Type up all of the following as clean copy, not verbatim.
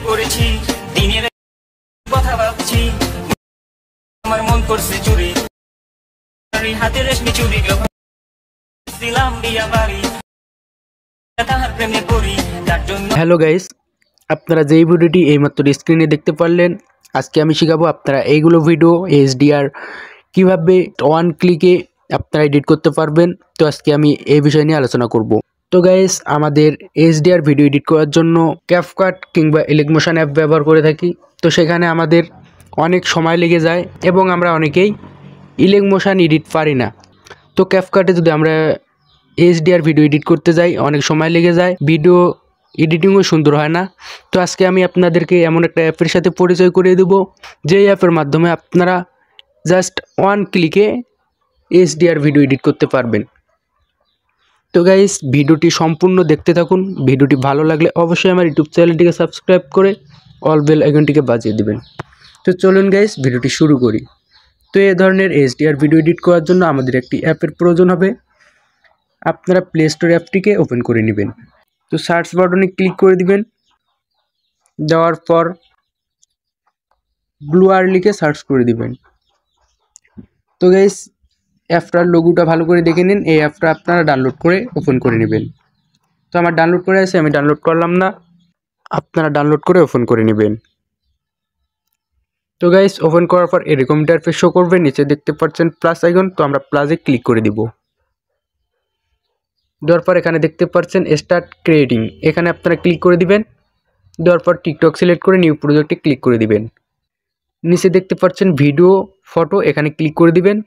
পড়েছি দিনের কথা ভাবছি আমার মন করছে চুরি হাতে রেশমি চুরি দিলাম বিয়া বাড়ি তাহার প্রেমে পড়ি তার জন্য। হ্যালো গাইস, আপনারা যেই ভিডিওটি এইমাত্র স্ক্রিনে দেখতে পারলেন, আজকে আমি শেখাবো আপনারা এইগুলো ভিডিও HDR কিভাবে ওয়ান ক্লিকে আপনারা এডিট করতে পারবেন। তো আজকে আমি এই বিষয় নিয়ে আলোচনা করব। তো গাইস, আমাদের HDR ভিডিও এডিট করার জন্য ক্যাপকাট কিংবা ইলেকমোশন অ্যাপ ব্যবহার করে থাকি। তো সেখানে আমাদের অনেক সময় লেগে যায় এবং আমরা অনেকেই ইলেকমোশন এডিট পারি না। তো ক্যাপকাটে যদি আমরা HDR ভিডিও এডিট করতে যাই অনেক সময় লেগে যায়, ভিডিও এডিটিংও সুন্দর হয় না। তো আজকে আমি আপনাদেরকে এমন একটা অ্যাপের সাথে পরিচয় করিয়ে দেবো, যেই অ্যাপের মাধ্যমে আপনারা জাস্ট ওয়ান ক্লিকে HDR ভিডিও এডিট করতে পারবেন। তো গাইস, ভিডিওটি সম্পূর্ণ দেখতে থাকুন। ভিডিওটি ভালো লাগলে অবশ্যই আমার ইউটিউব চ্যানেলটিকে সাবস্ক্রাইব করে অল বেল আইকনটিকে বাজিয়ে দিবেন। তো চলুন গাইস, ভিডিওটি শুরু করি। তো এই ধরনের HDR ভিডিও এডিট করার জন্য আমাদের একটি অ্যাপের প্রয়োজন হবে। আপনারা প্লে স্টোর অ্যাপটিকে ওপেন করে নেবেন। তো সার্চ বাটনে ক্লিক করে দিবেন। দেওয়ার পর ব্লুয়ার লিখে সার্চ করে দিবেন। তো গাইস, অ্যাপটার লোগোটা ভালো করে দেখে নিন। এই অ্যাপটা আপনারা ডাউনলোড করে ওপেন করে নেবেন। তো আমার ডাউনলোড করে আছে, আমি ডাউনলোড করলাম না, আপনারা ডাউনলোড করে ওপেন করে নেবেন। তো গাইস, ওপেন করার পর এরকম ইন্টারফেস শো করবে। নিচে দেখতে পাচ্ছেন প্লাস আইকন, তো আমরা প্লাসে ক্লিক করে দিব। দেওয়ার পর এখানে দেখতে পাচ্ছেন স্টার্ট ক্রিয়েটিং, এখানে আপনারা ক্লিক করে দিবেন। দেওয়ার পর টিকটক সিলেক্ট করে নিউ প্রজেক্টে ক্লিক করে দিবেন। নিচে দেখতে পাচ্ছেন ভিডিও ফটো, এখানে ক্লিক করে দিবেন।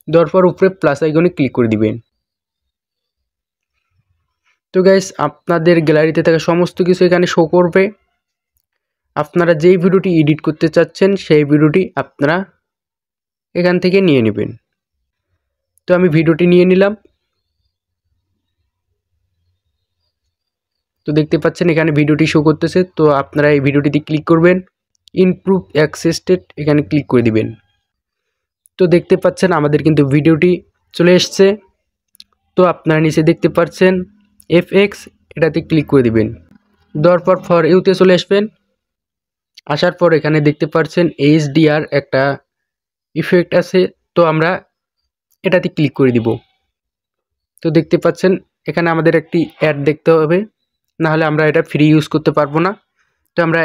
দেওয়ার পর উপরে প্লাস আইকনে ক্লিক করে দিবেন। তো গাইস, আপনাদের গ্যালারিতে থাকা সমস্ত কিছু এখানে শো করবে। আপনারা যেই ভিডিওটি এডিট করতে চাচ্ছেন সেই ভিডিওটি আপনারা এখান থেকে নিয়ে নেবেন। তো আমি ভিডিওটি নিয়ে নিলাম। তো দেখতে পাচ্ছেন এখানে ভিডিওটি শো করতেছে। তো আপনারা এই ভিডিওটিতে ক্লিক করবেন, ইমপ্রুভ অ্যাক্সেসটেড এখানে ক্লিক করে দিবেন। তো দেখতে পাচ্ছেন আমাদের কিন্তু ভিডিওটি চলে এসছে। তো আপনারা নিচে দেখতে পাচ্ছেন FX, এটাতে ক্লিক করে দিবেন। দেওয়ার পর ফর ইউতে চলে আসবেন। আসার পর এখানে দেখতে পাচ্ছেন HDR একটা ইফেক্ট আছে, তো আমরা এটাতে ক্লিক করে দিব। তো দেখতে পাচ্ছেন এখানে আমাদের একটি অ্যাড দেখতে হবে, না হলে আমরা এটা ফ্রি ইউজ করতে পারবো না। তো আমরা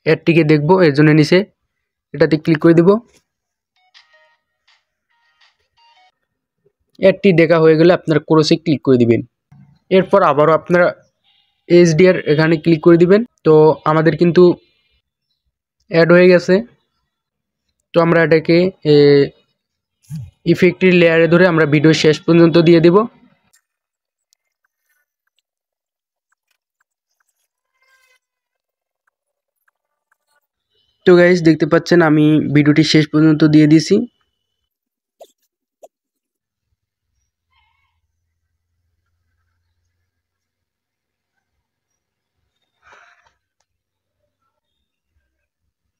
অ্যাডটিকে দেখব, এর জন্য নিচে এটাতে ক্লিক করে দিব। অ্যাডটি দেখা হয়ে গেলে আপনারা ক্রসে ক্লিক করে দিবেন। এরপর আবারও আপনারা HDR এখানে ক্লিক করে দিবেন। তো আমাদের কিন্তু অ্যাড হয়ে গেছে। তো আমরা এটাকে ইফেক্টের লেয়ারে ধরে আমরা ভিডিও শেষ পর্যন্ত দিয়ে দিব। তো গাইস, দেখতে পাচ্ছেন আমি ভিডিওটি শেষ পর্যন্ত দিয়ে দিয়েছি।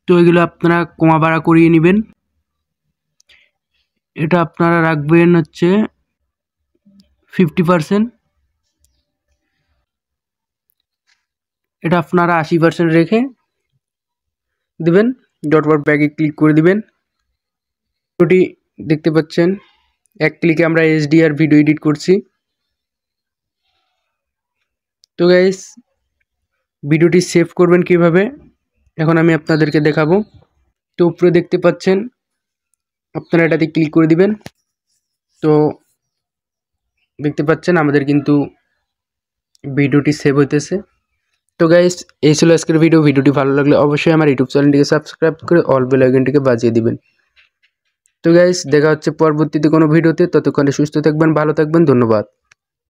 তো এগুলো আপনারা কমা বাড়া করিয়ে নেবেন। এটা আপনারা রাখবেন হচ্ছে 50%, এটা আপনারা 80% রেখে দিবেন। ডটওয়ার্ড ব্যাগে ক্লিক করে দিবেন। ভিডিওটি দেখতে পাচ্ছেন এক ক্লিকে আমরা HDR ভিডিও এডিট করছি। তো গাইস, ভিডিওটি সেভ করবেন কিভাবে এখন আমি আপনাদেরকে দেখাবো। তো উপরে দেখতে পাচ্ছেন আপনারা এটাতে ক্লিক করে দিবেন। তো দেখতে পাচ্ছেন আমাদের কিন্তু ভিডিওটি সেভ হইতেছে। তো গাইস, এই ছিল আজকের ভিডিও। ভিডিওটি ভালো লাগলে অবশ্যই আমার ইউটিউব চ্যানেলটিকে সাবস্ক্রাইব করে অল বেল আইকনটিকে বাজিয়ে দিবেন। তো গাইস, দেখা হচ্ছে পরবর্তীতে কোনো ভিডিওতে। ততক্ষণে সুস্থ থাকবেন, ভালো থাকবেন, ধন্যবাদ।